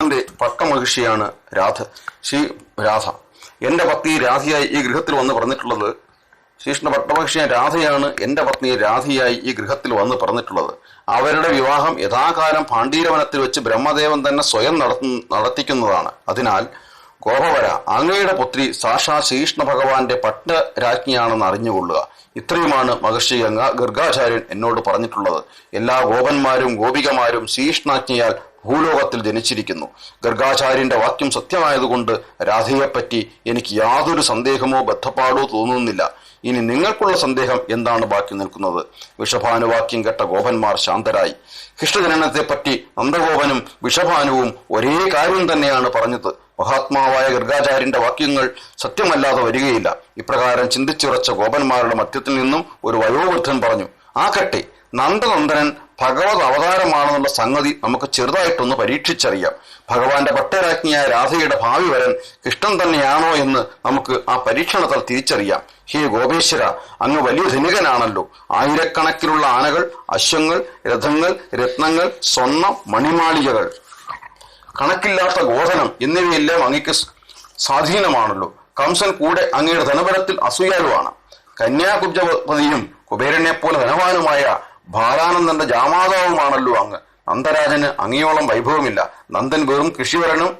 ഗോപന്റെ പട്ടമഹിഷിയാണ് രാധ. എൻ്റെ പത്നി രാധയായി ഈ ഗൃഹത്തിൽ വന്ന് പറഞ്ഞിട്ടുള്ളത്. ശ്രീകൃഷ്ണ പട്ടമഹിഷിയായ രാധയാണ് എൻ്റെ പത്നി രാധയായി ഈ ഗൃഹത്തിൽ വന്ന് പറഞ്ഞിട്ടുള്ളത്. അവരുടെ വിവാഹം യഥാകാലം പാണ്ഡീരവനത്തിൽ വെച്ച് ബ്രഹ്മദേവൻ തന്നെ സ്വയം നടത്തിക്കുന്നതാണ്. അതിനാൽ ഗോപവര, അങ്ങയുടെ പുത്രി സാക്ഷാ ശ്രീകൃഷ്ണ ഭഗവാന്റെ പട്ടരാജ്ഞിയാണെന്ന് അറിഞ്ഞുകൊള്ളുക. ഇത്രയുമാണ് മഹർഷി ഗർഗാചാര്യൻ എന്നോട് പറഞ്ഞിട്ടുള്ളത്. എല്ലാ ഗോപന്മാരും ഗോപികമാരും ശ്രീകൃഷ്ണാജ്ഞയാൽ ഭൂലോകത്തിൽ ജനിച്ചിരിക്കുന്നു. ഗർഗാചാര്യന്റെ വാക്യം സത്യമായതുകൊണ്ട് രാധയെപ്പറ്റി എനിക്ക് യാതൊരു സന്ദേഹമോ ബദ്ധപ്പാടോ തോന്നുന്നില്ല. ഇനി നിങ്ങൾക്കുള്ള സന്ദേഹം എന്താണ് ബാക്കി നിൽക്കുന്നത്? വിഷഭാനുവാക്യം കേട്ട ഗോപന്മാർ ശാന്തരായി. കൃഷ്ണജനനത്തെപ്പറ്റി നന്ദഗോപനും വിഷഭാനുവും ഒരേ കാര്യം തന്നെയാണ് പറഞ്ഞത്. മഹാത്മാവായ ഗർഗാചാര്യന്റെ വാക്യങ്ങൾ സത്യമല്ലാതെ വരികയില്ല. ഇപ്രകാരം ചിന്തിച്ചുറച്ച ഗോപന്മാരുടെ മധ്യത്തിൽ നിന്നും ഒരു വയോവൃദ്ധൻ പറഞ്ഞു, ആകട്ടെ, നന്ദനന്ദനൻ ഭഗവത് അവതാരമാണെന്നുള്ള സംഗതി നമുക്ക് ചെറുതായിട്ടൊന്ന് പരീക്ഷിച്ചറിയാം. ഭഗവാന്റെ പട്ടരാജ്ഞിയായ രാധയുടെ ഭാവി വരൻ കൃഷ്ണൻ തന്നെയാണോ എന്ന് നമുക്ക് ആ പരീക്ഷണത്തിൽ തിരിച്ചറിയാം. ഹേ ഗോപേശ്വര, അങ്ങ് വലിയ ധനികനാണല്ലോ. ആയിരക്കണക്കിനുള്ള ആനകൾ, അശ്വങ്ങൾ, രഥങ്ങൾ, രത്നങ്ങൾ, സ്വർണം, മണിമാളികകൾ, കണക്കില്ലാത്ത ഗോധനം എന്നിവയെല്ലാം അങ്ങയ്ക്ക് സ്വാധീനമാണല്ലോ. കംസൻ കൂടെ അങ്ങയുടെ ധനബലത്തിൽ അസൂയാലുവാണ്. കന്യാകുബ്ജപതിയും കുബേരനെ പോലെ ധനവാനുമായ ബാലാനന്ദന്റെ ജാമാതാവുമാണല്ലോ അങ്ങ്. നന്ദരാജന് അങ്ങയോളം വൈഭവമില്ല. നന്ദൻ വെറും കൃഷിവരനും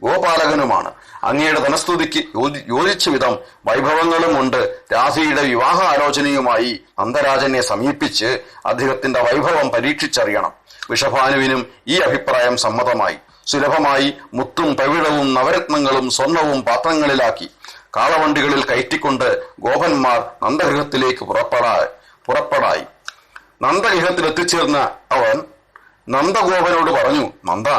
ഗോപാലകനുമാണ്. അങ്ങയുടെ ധനസ്തുതിക്ക് യോജിച്ച വിധം വൈഭവങ്ങളും കൊണ്ട് രാധയുടെ വിവാഹ ആലോചനയുമായി നന്ദരാജനെ സമീപിച്ച് അദ്ദേഹത്തിന്റെ വൈഭവം പരീക്ഷിച്ചറിയണം. വിഷഭാനുവിനും ഈ അഭിപ്രായം സമ്മതമായി. സുലഭമായി മുത്തും പവിഴവും നവരത്നങ്ങളും സ്വർണവും പാത്രങ്ങളിലാക്കി കാളവണ്ടികളിൽ കയറ്റിക്കൊണ്ട് ഗോപന്മാർ നന്ദഗൃഹത്തിലേക്ക് പുറപ്പെടായി. നന്ദഗൃഹത്തിൽ എത്തിച്ചേർന്ന അവൻ നന്ദഗോപനോട് പറഞ്ഞു, നന്ദ,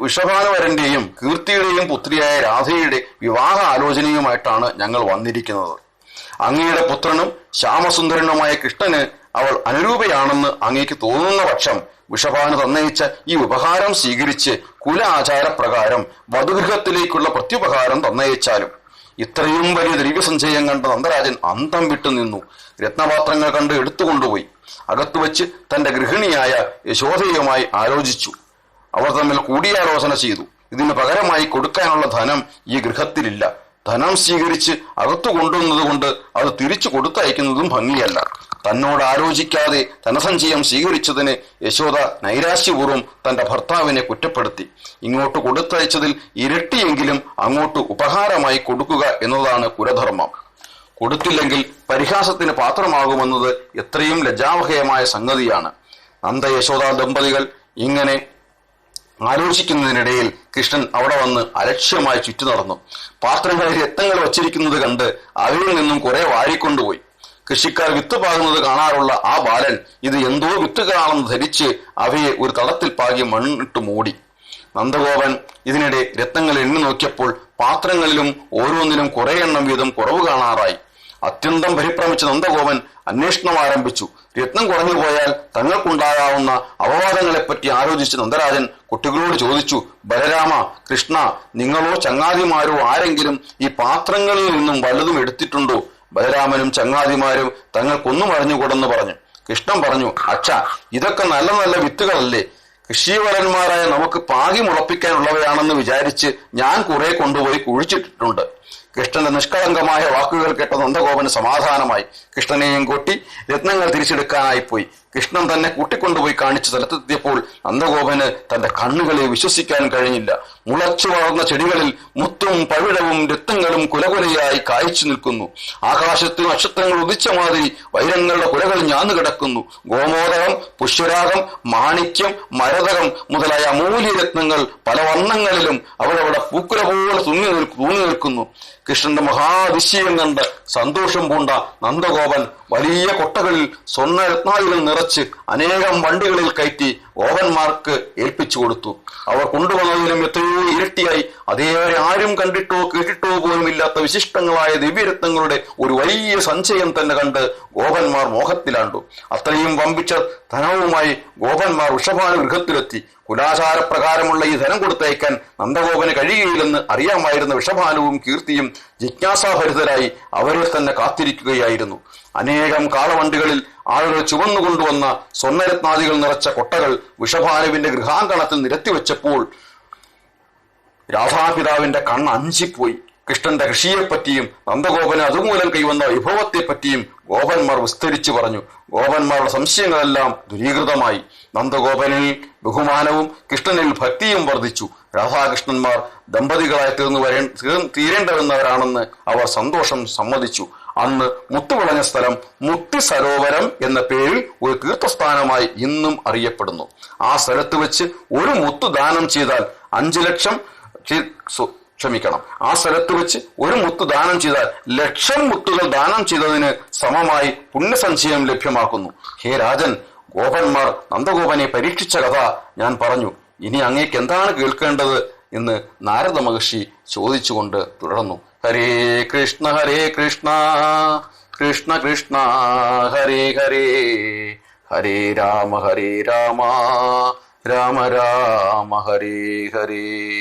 വിഷഭാനുവരന്റെയും കീർത്തിയുടെയും പുത്രിയായ രാധയുടെ വിവാഹ ആലോചനയുമായിട്ടാണ് ഞങ്ങൾ വന്നിരിക്കുന്നത്. അങ്ങയുടെ പുത്രനും ശ്യാമസുന്ദരനുമായ കൃഷ്ണന് അവൾ അനുരൂപയാണെന്ന് അങ്ങേക്ക് തോന്നുന്ന പക്ഷം വിഷഭാനു തന്നയിച്ച ഈ ഉപഹാരം സ്വീകരിച്ച് കുല ആചാരപ്രകാരം വധുഗൃഹത്തിലേക്കുള്ള പ്രത്യുപഹാരം തന്നയിച്ചാലും. ഇത്രയും വലിയ ദ്രവ്യസഞ്ചയം കണ്ട നന്ദരാജൻ അന്തം വിട്ടു നിന്നു. രത്നപാത്രങ്ങൾ കണ്ട് എടുത്തുകൊണ്ടുപോയി അകത്തുവെച്ച് തന്റെ ഗൃഹിണിയായ യശോദയുമായി ആലോചിച്ചു. അവർ തമ്മിൽ കൂടിയാലോചന ചെയ്തു. ഇതിന് പകരമായി കൊടുക്കാനുള്ള ധനം ഈ ഗൃഹത്തിലില്ല. ധനം സ്വീകരിച്ച് അകത്തു കൊണ്ടുവന്നത് കൊണ്ട് അത് തിരിച്ചു കൊടുത്തയക്കുന്നതും ഭംഗിയല്ല. തന്നോട് ആലോചിക്കാതെ ധനസഞ്ചയം സ്വീകരിച്ചതിന് യശോദ നൈരാശ്യപൂർവ്വം തന്റെ ഭർത്താവിനെ കുറ്റപ്പെടുത്തി. ഇങ്ങോട്ട് കൊടുത്തയച്ചതിൽ ഇരട്ടിയെങ്കിലും അങ്ങോട്ട് ഉപഹാരമായി കൊടുക്കുക എന്നതാണ് കുലധർമ്മം. കൊടുത്തില്ലെങ്കിൽ പരിഹാസത്തിന് പാത്രമാകുമെന്നത് എത്രയും ലജ്ജാവഹയമായ സംഗതിയാണ്. നന്ദ യശോദ ദമ്പതികൾ ഇങ്ങനെ ആലോചിക്കുന്നതിനിടയിൽ കൃഷ്ണൻ അവിടെ വന്ന് അലക്ഷ്യമായി ചുറ്റി നടന്നു. പാത്രങ്ങളിൽ രത്നങ്ങൾ വച്ചിരിക്കുന്നത് കണ്ട് അവയിൽ നിന്നും കുറെ വാരിക്കൊണ്ടുപോയി. കൃഷിക്കാർ വിത്ത് പാകുന്നത് കാണാറുള്ള ആ ബാലൻ ഇത് എന്തോ വിത്തുകളാണെന്ന് ധരിച്ച് അവയെ ഒരു തളത്തിൽ പാകി മണ്ണിട്ട് മൂടി. നന്ദഗോപൻ ഇതിനിടെ രത്നങ്ങൾ എണ്ണി നോക്കിയപ്പോൾ പാത്രങ്ങളിലും ഓരോന്നിലും കുറെ എണ്ണം വീതം കുറവ് കാണാറായി. അത്യന്തം പരിഭ്രമിച്ച നന്ദഗോപൻ അന്വേഷണം ആരംഭിച്ചു. രത്നം കുറഞ്ഞു പോയാൽ തങ്ങൾക്കുണ്ടാകാവുന്ന അപവാദങ്ങളെപ്പറ്റി ആലോചിച്ച് നന്ദരാജൻ കുട്ടികളോട് ചോദിച്ചു, ബലരാമ, കൃഷ്ണ, നിങ്ങളോ ചങ്ങാതിമാരോ ആരെങ്കിലും ഈ പാത്രങ്ങളിൽ നിന്നും വല്ലതും എടുത്തിട്ടുണ്ടോ? ബലരാമനും ചങ്ങാതിമാരും തങ്ങൾക്കൊന്നും അറിഞ്ഞുകൂടെന്ന് പറഞ്ഞു. കൃഷ്ണൻ പറഞ്ഞു, അച്ഛ, ഇതൊക്കെ നല്ല നല്ല വിത്തുകളല്ലേ? കൃഷിവരന്മാരായ നമുക്ക് പാകി മുളപ്പിക്കാനുള്ളവയാണെന്ന് വിചാരിച്ച് ഞാൻ കുറെ കൊണ്ടുപോയി കുഴിച്ചിട്ടിട്ടുണ്ട്. കൃഷ്ണന്റെ നിഷ്കളങ്കമായ വാക്കുകൾ കേട്ട നന്ദഗോപന് സമാധാനമായി. കൃഷ്ണനെയും കൂട്ടി രത്നങ്ങൾ തിരിച്ചെടുക്കാനായി പോയി. കൃഷ്ണൻ തന്നെ കൂട്ടിക്കൊണ്ടുപോയി കാണിച്ച സ്ഥലത്തെത്തിയപ്പോൾ നന്ദഗോപന് തന്റെ കണ്ണുകളെ വിശ്വസിക്കാൻ കഴിഞ്ഞില്ല. മുളച്ചു വളർന്ന ചെടികളിൽ മുത്തും പവിഴവും രത്നങ്ങളും കുലകുലയായി കായ്ച്ചു നിൽക്കുന്നു. ആകാശത്ത് നക്ഷത്രങ്ങൾ ഉദിച്ച മാതിരി വൈരങ്ങളുടെ കുലകൾ ഞാന്നു കിടക്കുന്നു. ഗോമോദകം, പുഷ്യരാഗം, മാണിക്യം, മരതകം മുതലായ അമൂല്യരത്നങ്ങൾ പല വർണ്ണങ്ങളിലും അവിടെ പൂക്കുല പോലെ തൂങ്ങി നിൽക്കുന്നു. കൃഷ്ണന്റെ മഹാതിശയം കണ്ട് സന്തോഷം പൂണ്ട നന്ദഗോപൻ വലിയ കൊട്ടകളിൽ സ്വർണ്ണരത്നാദികൾ നിറച്ച് അനേകം വണ്ടികളിൽ കയറ്റി ഗോപന്മാർക്ക് ഏൽപ്പിച്ചു കൊടുത്തു. അവർ കൊണ്ടുവന്നതിലും എത്രയോ ഇരട്ടിയായി അതേവരെ ആരും കണ്ടിട്ടോ കേട്ടിട്ടോ പോലും ഇല്ലാത്ത വിശിഷ്ടങ്ങളായ ദിവ്യരത്നങ്ങളുടെ ഒരു വലിയ സഞ്ചയം തന്നെ കണ്ട് ഗോപന്മാർ മോഹത്തിലാണ്ടു. അത്രയും വമ്പിച്ച ധനവുമായി ഗോപന്മാർ വൃഷഭാനു ഗൃഹത്തിലെത്തി. കുലാചാരപ്രകാരമുള്ള ഈ ധനം കൊടുത്തയക്കാൻ നന്ദഗോപന് കഴിയുകയില്ലെന്ന് അറിയാമായിരുന്ന വൃഷഭാനുവും കീർത്തിയും ജിജ്ഞാസാഭരിതരായി അവരെ തന്നെ കാത്തിരിക്കുകയായിരുന്നു. അനേകം കാളവണ്ടികളിൽ ആളുകൾ ചുവന്നുകൊണ്ടുവന്ന സ്വർണ്ണരത്നാദികൾ നിറച്ച കൊട്ടകൾ വിഷഭാനുവിന്റെ ഗൃഹാങ്കണത്തിൽ നിരത്തിവെച്ചപ്പോൾ രാധാപിതാവിന്റെ കണ്ണ് അഞ്ചിപ്പോയി. കൃഷ്ണന്റെ കൃഷിയെപ്പറ്റിയും നന്ദഗോപന് അതുമൂലം കൈവന്ന വിഭവത്തെപ്പറ്റിയും ഗോപന്മാർ വിസ്തരിച്ചു പറഞ്ഞു. ഗോപന്മാരുടെ സംശയങ്ങളെല്ലാം ദുരീകൃതമായി. നന്ദഗോപനിൽ ബഹുമാനവും കൃഷ്ണനിൽ ഭക്തിയും വർദ്ധിച്ചു. രാധാകൃഷ്ണന്മാർ ദമ്പതികളായി തീരേണ്ടവരാണെന്ന് അവർ സന്തോഷം സമ്മതിച്ചു. അന്ന് മുത്തുവിളഞ്ഞ സ്ഥലം മുത്തി സരോവരം എന്ന പേരിൽ ഒരു തീർത്ഥസ്ഥാനമായി ഇന്നും അറിയപ്പെടുന്നു. ആ സ്ഥലത്ത് വെച്ച് ഒരു മുത്തു ദാനം ചെയ്താൽ 5 ലക്ഷം ആ സ്ഥലത്ത് വെച്ച് ഒരു മുത്ത് ദാനം ചെയ്താൽ 1,00,000 മുത്തുകൾ ദാനം ചെയ്തതിന് സമമായി പുണ്യസഞ്ചയം ലഭ്യമാക്കുന്നു. ഹേ രാജൻ, ഗോപന്മാർ നന്ദഗോപനെ പരീക്ഷിച്ച കഥ ഞാൻ പറഞ്ഞു. ഇനി അങ്ങേക്ക് എന്താണ് കേൾക്കേണ്ടത് എന്ന് നാരദ മഹർഷി ചോദിച്ചുകൊണ്ട് തുടർന്നു. ഹരേ കൃഷ്ണ കൃഷ്ണ കൃഷ്ണ ഹരേ ഹരേ, ഹരേ രാമ രാമ രാമ ഹരേ ഹരേ.